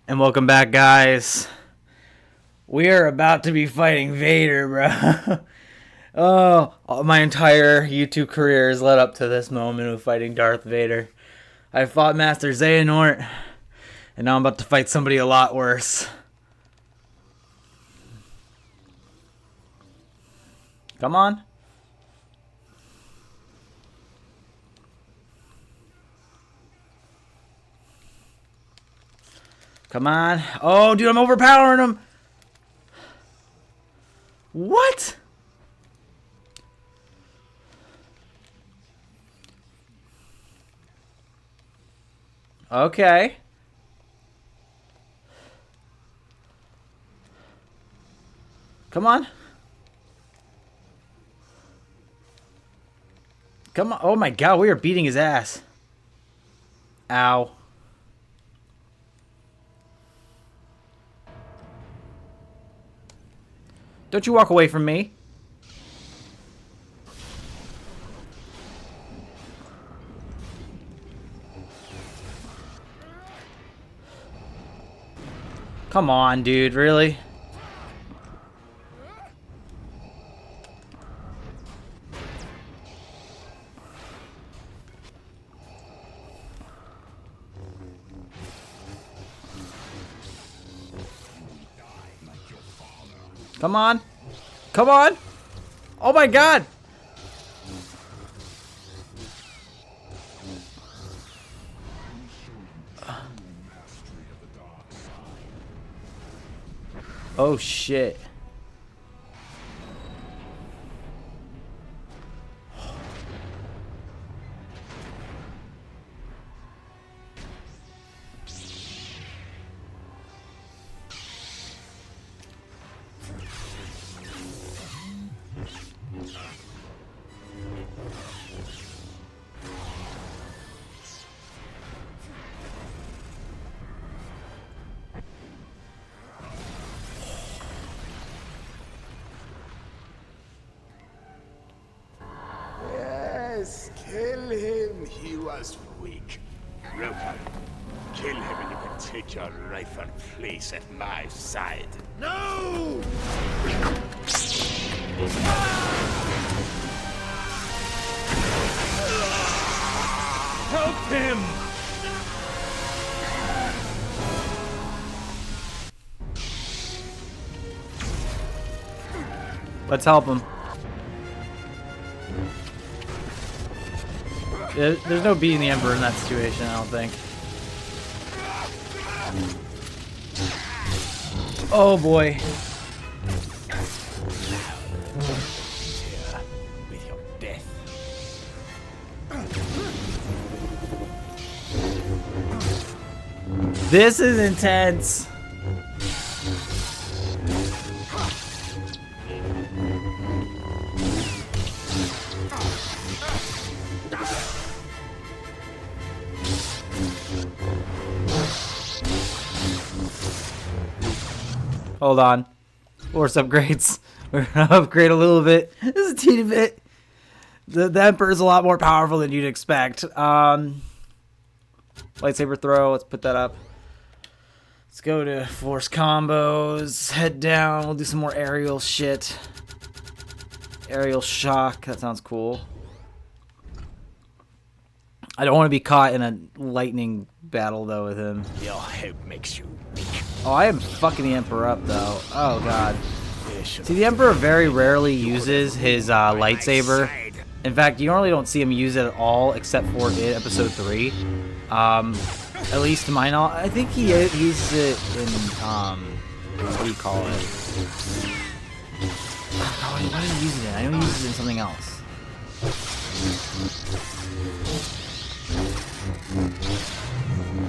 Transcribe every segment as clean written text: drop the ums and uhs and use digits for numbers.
And welcome back, guys. We are about to be fighting Vader, bro. My entire YouTube career has led up to this moment of fighting Darth Vader. I fought Master Xehanort, and now I'm about to fight somebody a lot worse. Come on. Come on. Oh, dude, I'm overpowering him. What? Okay. Come on. Come on. Oh my god, we are beating his ass. Ow. Don't you walk away from me. Come on, dude. Really? Come on. Come on. Oh my god. Oh shit. Yes, kill him. He was weak. Rokan, kill him and you can take your rightful place at my side. No! Help him! Let's help him. There's no beating the Emperor in that situation, I don't think. Oh boy. With your death. This is intense. Hold on. Force upgrades. We're gonna upgrade a little bit. Just a teeny bit. The Emperor is a lot more powerful than you'd expect. Lightsaber throw. Let's put that up. Let's go to force combos. Head down. We'll do some more aerial shit. Aerial shock. That sounds cool. I don't want to be caught in a lightning battle though with him. Your help makes you weak. Oh, I am fucking the Emperor up though. Oh god. See, the Emperor very rarely uses his lightsaber. In fact, you normally don't see him use it at all, except for in Episode 3. At least to my knowledge, I think he uses it in what do you call it? Oh, what did he use it in? I know he uses it in something else.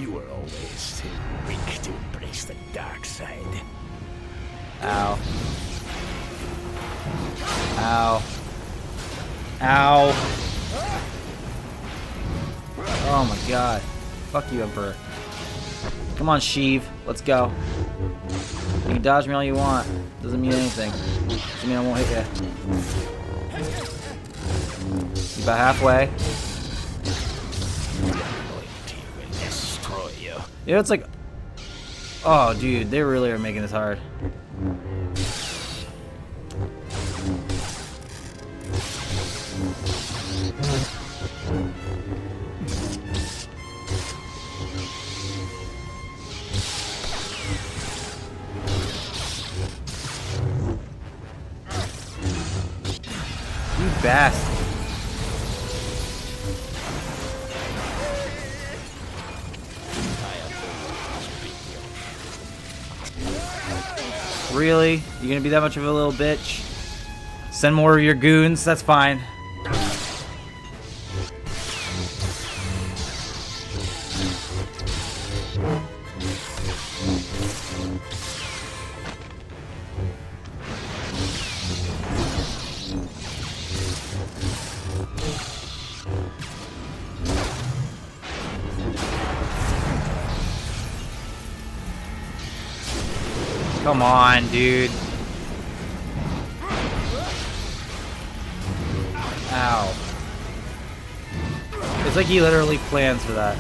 You were always too weak to embrace the dark side. Ow. Ow. Ow. Oh my god. Fuck you, Emperor. Come on, Sheev. Let's go. You can dodge me all you want. Doesn't mean anything. Doesn't mean I won't hit you. You about halfway. Loyalty will destroy you. Yeah, it's like... Oh, dude, they really are making this hard. You bastard. Really? You gonna be that much of a little bitch? Send more of your goons, that's fine. Come on, dude. Ow. It's like he literally plans for that.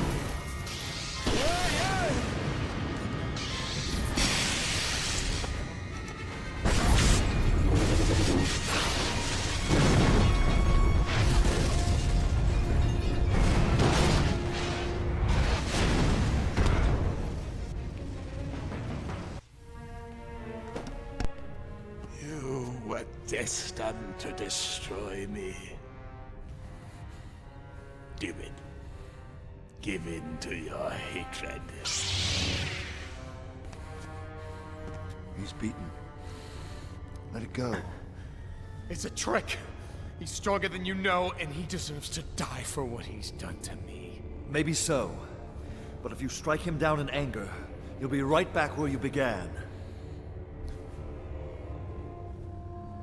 You were destined to destroy me. Do it. Give in to your hatred. He's beaten. Let it go. It's a trick. He's stronger than you know, and he deserves to die for what he's done to me. Maybe so. But if you strike him down in anger, you'll be right back where you began.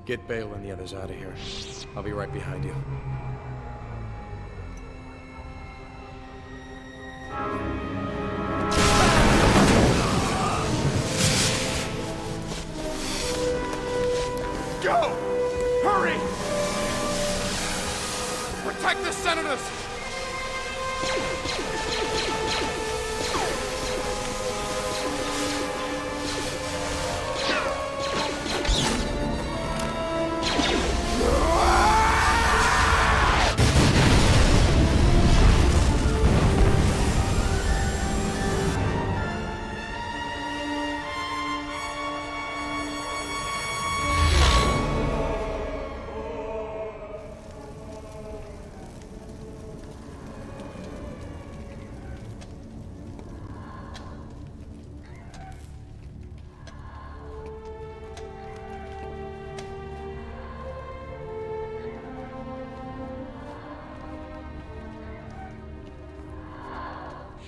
Get Bale and the others out of here. I'll be right behind you. Go! Hurry! Protect the senators!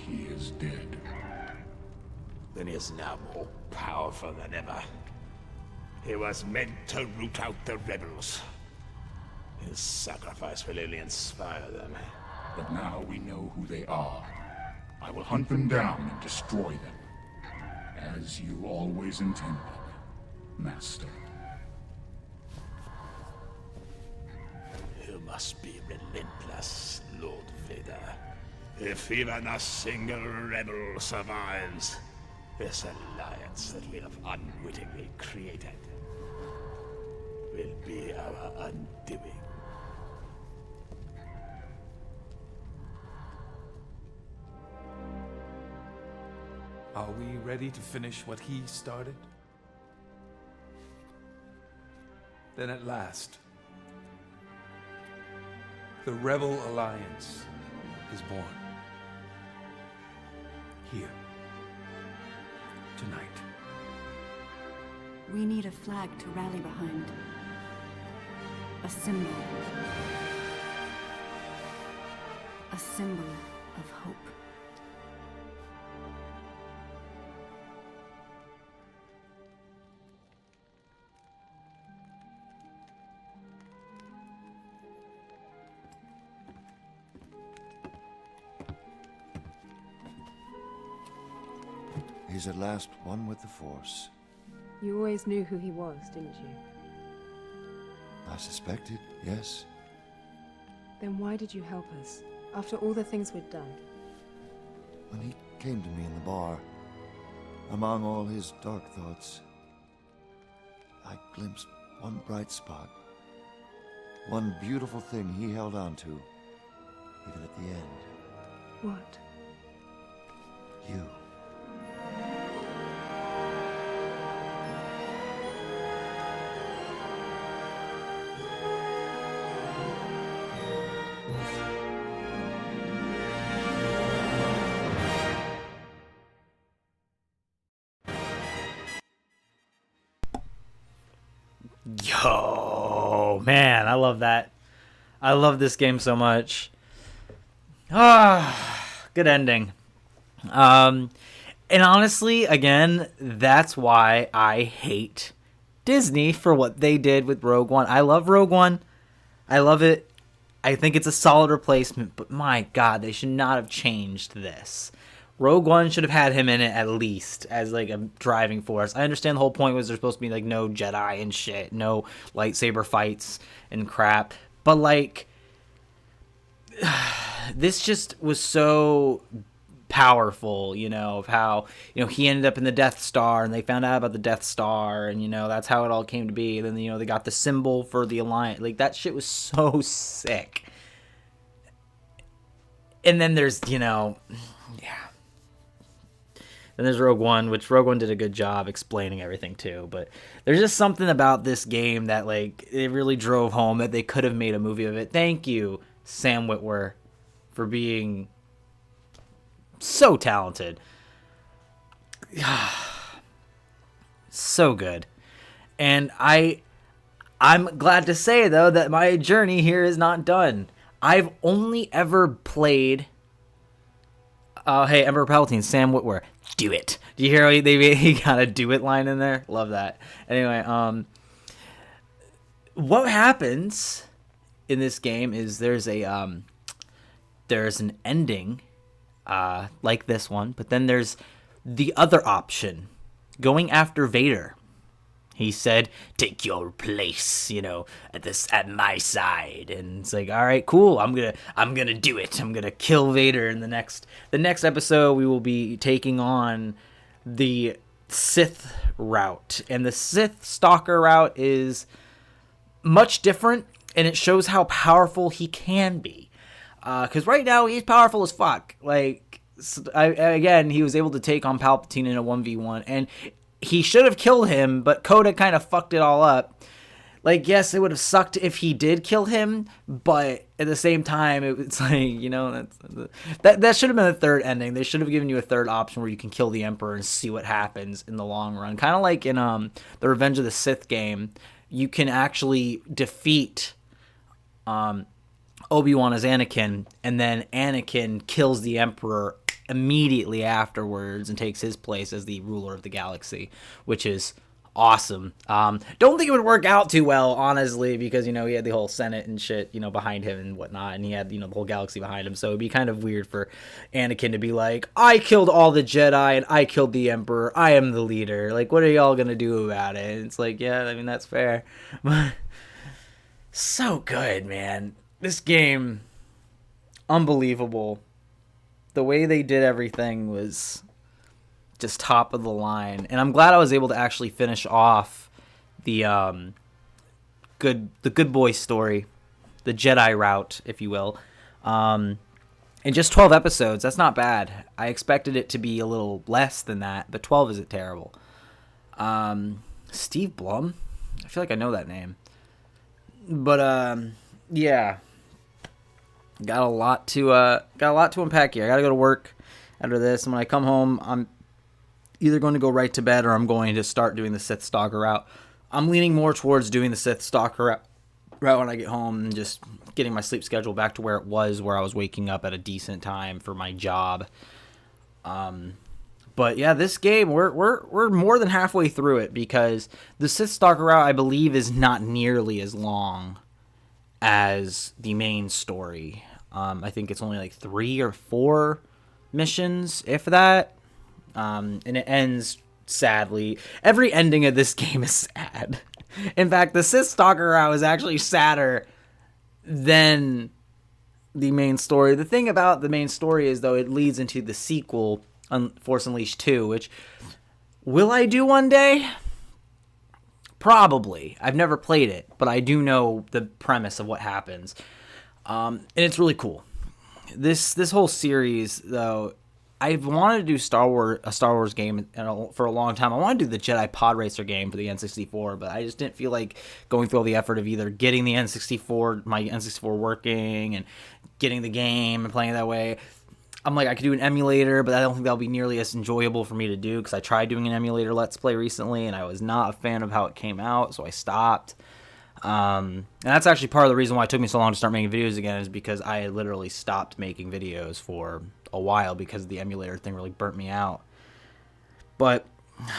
He is dead. Then he is now more powerful than ever. He was meant to root out the rebels. His sacrifice will only inspire them. But now we know who they are. I will hunt them down and destroy them. As you always intended, Master. You must be relentless, Lord Vader. If even a single rebel survives, this alliance that we have unwittingly created will be our undoing. Are we ready to finish what he started? Then at last, the Rebel Alliance is born. Here. Tonight. We need a flag to rally behind. A symbol. A symbol of hope. He's at last one with the Force. You always knew who he was, didn't you? I suspected, yes. Then why did you help us? After all the things we'd done? When he came to me in the bar, Among all his dark thoughts, I glimpsed one bright spot. One beautiful thing he held on to, even at the end. What? You. Yo, man, I love that. I love this game so much. Ah, good ending. And honestly, again, that's why I hate Disney for what they did with Rogue One. I love Rogue One. I love it. I think it's a solid replacement, but my God, they should not have changed this. Rogue One should have had him in it at least as like a driving force. I understand the whole point was there's supposed to be like no Jedi and shit, no lightsaber fights and crap, but like this just was so powerful, you know, of how, you know, he ended up in the Death Star and they found out about the Death Star and, you know, that's how it all came to be. And then, you know, they got the symbol for the Alliance. Like, that shit was so sick. And then there's, you know, yeah. Then there's Rogue One, which Rogue One did a good job explaining everything too. But there's just something about this game that, like, it really drove home that they could have made a movie of it. Thank you, Sam Witwer, for being so talented. So good. And I'm glad to say, though, that my journey here is not done. I've only ever played... hey, Emperor Palpatine, Sam Witwer, do it. Do you hear how he got a do it line in there? Love that. Anyway, what happens in this game is there's an ending like this one, but then there's the other option, going after Vader. He said, "Take your place, you know, at my side." And it's like, all right, cool. I'm gonna do it. I'm gonna kill Vader. In the next episode, we will be taking on the Sith route, and the Sith Stalker route is much different, and it shows how powerful he can be. Because right now he's powerful as fuck. Like, again, he was able to take on Palpatine in a 1v1, and he should have killed him, but Coda kind of fucked it all up. Like, yes, it would have sucked if he did kill him, but at the same time, it's like, you know, that should have been the third ending. They should have given you a third option where you can kill the Emperor and see what happens in the long run. Kind of like in the Revenge of the Sith game, you can actually defeat Obi-Wan as Anakin, and then Anakin kills the Emperor immediately afterwards and takes his place as the ruler of the galaxy, which is awesome. Don't think it would work out too well, honestly, because, you know, he had the whole Senate and shit, you know, behind him and whatnot, and he had, you know, the whole galaxy behind him, so it'd be kind of weird for Anakin to be like, I killed all the Jedi and I killed the Emperor, I am the leader, like, what are y'all gonna do about it? And it's like, yeah, I mean, that's fair. But so good, man. This game, unbelievable. The way they did everything was just top of the line, and I'm glad I was able to actually finish off the good boy story, the Jedi route, if you will, in just 12 episodes. That's not bad. I expected it to be a little less than that, but 12 isn't terrible. Steve Blum, I feel like I know that name, but yeah. Got a lot to unpack here. I gotta go to work after this, and when I come home, I'm either going to go right to bed or I'm going to start doing the Sith Stalker route. I'm leaning more towards doing the Sith Stalker route when I get home and just getting my sleep schedule back to where it was, where I was waking up at a decent time for my job. But yeah, this game, we're more than halfway through it, because the Sith Stalker route, I believe, is not nearly as long as the main story. I think it's only like 3 or 4 missions, if that. And it ends sadly. Every ending of this game is sad. In fact, the Sith Stalker route is actually sadder than the main story. The thing about the main story is, though, it leads into the sequel, Force Unleashed 2, which Will I do one day? Probably. I've never played it, but I do know the premise of what happens. And it's really cool. This whole series, though, I've wanted to do a Star Wars game for a long time. I want to do the Jedi Pod Racer game for the N64, but I just didn't feel like going through all the effort of either getting the N64, my N64 working, and getting the game and playing it that way. I'm like, I could do an emulator, but I don't think that'll be nearly as enjoyable for me to do, because I tried doing an emulator Let's Play recently, and I was not a fan of how it came out, so I stopped. And that's actually part of the reason why it took me so long to start making videos again, is because I had literally stopped making videos for a while because the emulator thing really burnt me out. But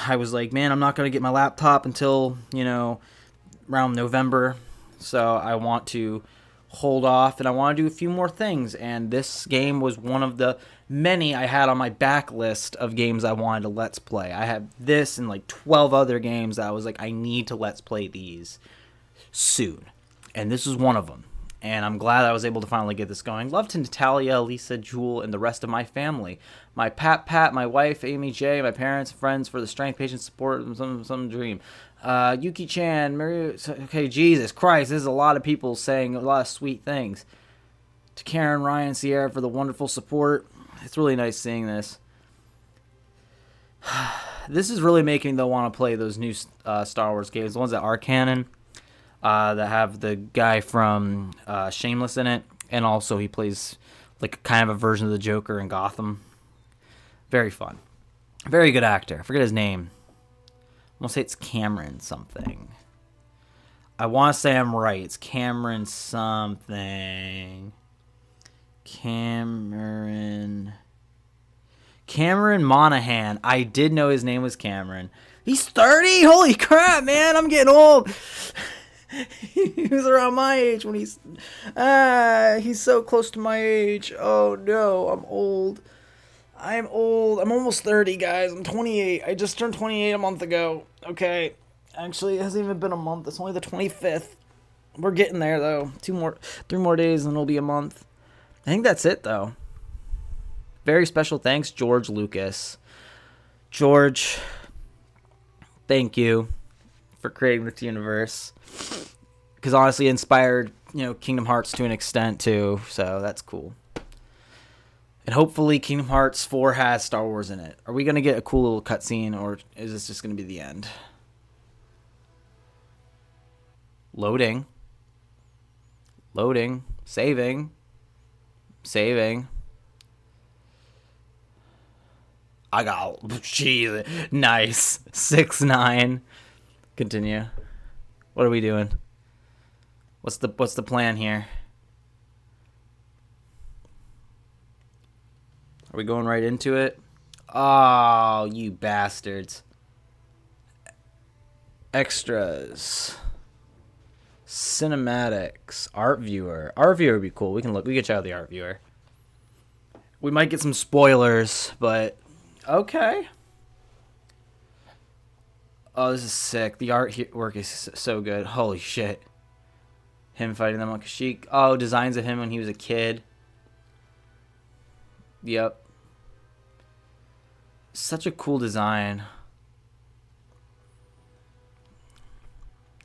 I was like, man, I'm not going to get my laptop until, around November, so I want to hold off, and I want to do a few more things, and this game was one of the many I had on my backlist of games I wanted to Let's Play. I have this and like 12 other games that I was like, I need to Let's Play these soon, and this is one of them, and I'm glad I was able to finally get this going. Love to Natalia, Lisa, Jewel, and the rest of my family. My Pat, my wife, Amy J, my parents, friends for the strength, patience, support, some dream. Yuki-chan, Maria, okay, Jesus Christ, this is a lot of people saying a lot of sweet things. To Karen, Ryan, Sierra for the wonderful support. It's really nice seeing this. This is really making me want to play those new Star Wars games, the ones that are canon, that have the guy from Shameless in it, and also he plays like kind of a version of the Joker in Gotham. Very fun. Very good actor. I forget his name. I'm going to say it's Cameron something. I want to say I'm right. It's Cameron something. Cameron Monaghan. I did know his name was Cameron. He's 30? Holy crap, man. I'm getting old. He was around my age when he's so close to my age. Oh no, I'm old. I'm old. I'm almost 30, guys. I'm 28. I just turned 28 a month ago. Okay. Actually, it hasn't even been a month. It's only the 25th. We're getting there, though. 3 more days, and it'll be a month. I think that's it, though. Very special thanks, George Lucas. George, thank you for creating this universe. Because honestly, it inspired, Kingdom Hearts to an extent, too. So that's cool. And hopefully Kingdom Hearts 4 has Star Wars in it. Are we going to get a cool little cutscene, or is this just going to be the end? Loading. Loading. Saving. Saving. I got... Jeez. Nice. 6-9. Continue. What are we doing? What's the plan here? Are we going right into it? Oh, you bastards. Extras. Cinematics. Art viewer. Art viewer would be cool. We can check out the art viewer. We might get some spoilers, but okay. Oh, this is sick. The artwork is so good. Holy shit. Him fighting them on Kashyyyk. Oh, designs of him when he was a kid. Yep. Such a cool design.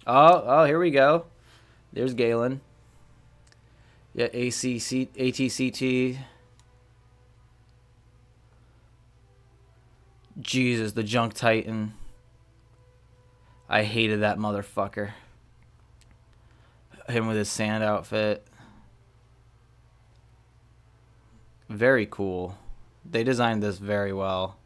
Oh, here we go. There's Galen. Yeah, ATCT. Jesus, the Junk Titan. I hated that motherfucker. Him with his sand outfit. Very cool. They designed this very well.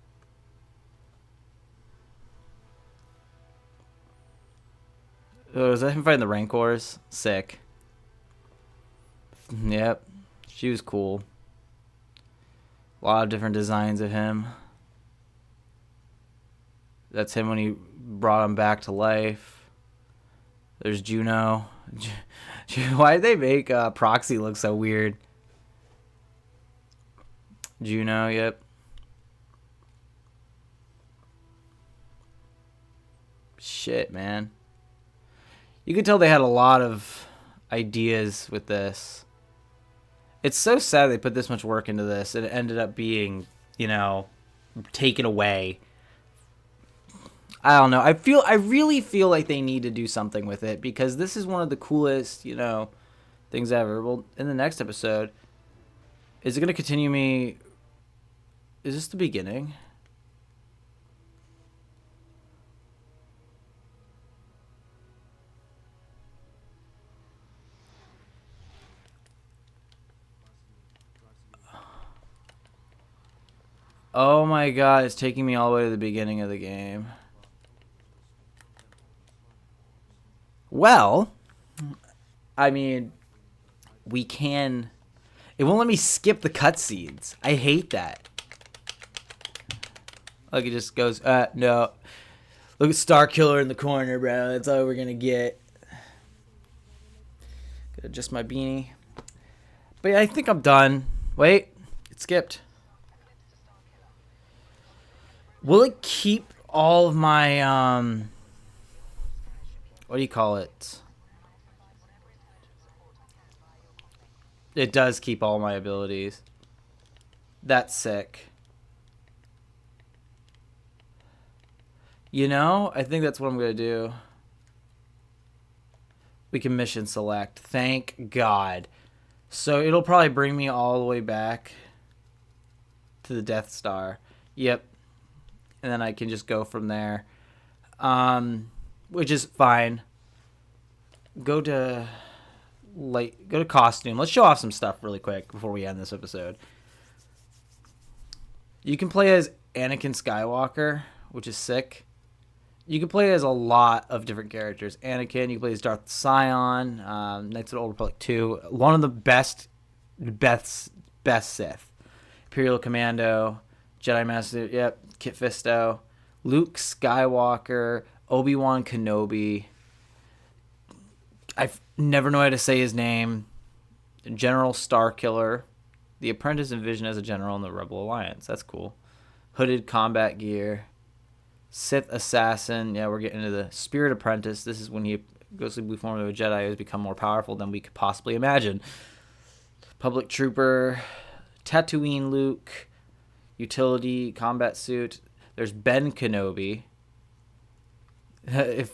Oh, is that him fighting the Rancors? Sick. Yep. She was cool. A lot of different designs of him. That's him when he brought him back to life. There's Juno. Why did they make Proxy look so weird? Juno, yep. Shit, man. You could tell they had a lot of ideas with this. It's so sad they put this much work into this, and it ended up being, taken away I don't know. I really feel like they need to do something with it because this is one of the coolest, things ever. Well, in the next episode, is it going to continue me? Is this the beginning? Oh my god, it's taking me all the way to the beginning of the game. Well, I mean, we can... It won't let me skip the cutscenes. I hate that. Look, it just goes, no. Look at Starkiller in the corner, bro. That's all we're gonna get. Gotta adjust my beanie. But yeah, I think I'm done. Wait, it skipped. Will it keep all of my, what do you call it? It does keep all my abilities. That's sick. I think that's what I'm going to do. We can mission select. Thank God. So it'll probably bring me all the way back to the Death Star. Yep. And then I can just go from there. Which is fine. Go to costume. Let's show off some stuff really quick before we end this episode. You can play as Anakin Skywalker, which is sick. You can play as a lot of different characters. Anakin, you can play as Darth Sion, Knights of the Old Republic 2. One of the best Sith. Imperial Commando, Jedi Master, yep, Kit Fisto, Luke Skywalker, Obi-Wan Kenobi. I never know how to say his name. General Starkiller. The Apprentice envisioned as a general in the Rebel Alliance. That's cool. Hooded combat gear. Sith Assassin. Yeah, we're getting into the Spirit Apprentice. This is when he goes to the blue form of a Jedi who has become more powerful than we could possibly imagine. Public Trooper. Tatooine Luke. Utility combat suit. There's Ben Kenobi.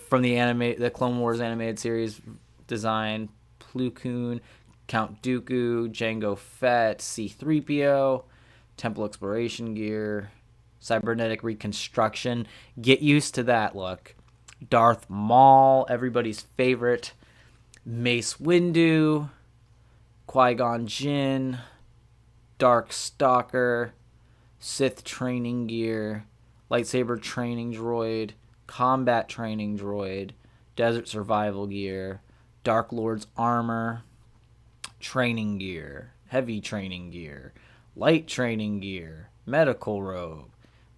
From the Clone Wars animated series design. Plo Koon, Count Dooku, Jango Fett, C-3PO, Temple Exploration Gear, Cybernetic Reconstruction. Get used to that look. Darth Maul, everybody's favorite. Mace Windu, Qui-Gon Jinn, Dark Stalker, Sith Training Gear, Lightsaber Training Droid, Combat Training Droid, Desert Survival Gear, Dark Lord's Armor, Training Gear, Heavy Training Gear, Light Training Gear, Medical Robe,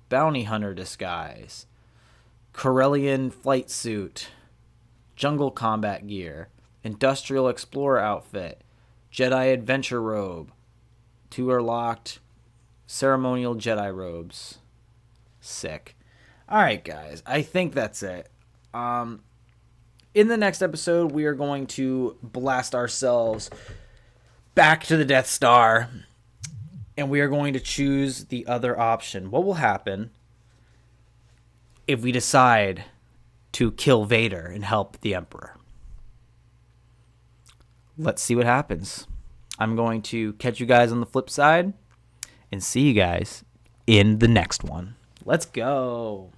Bounty Hunter Disguise, Corellian Flight Suit, Jungle Combat Gear, Industrial Explorer Outfit, Jedi Adventure Robe, 2 are locked, Ceremonial Jedi Robes. Sick. Alright, guys. I think that's it. In the next episode, we are going to blast ourselves back to the Death Star, and we are going to choose the other option. What will happen if we decide to kill Vader and help the Emperor? Let's see what happens. I'm going to catch you guys on the flip side and see you guys in the next one. Let's go.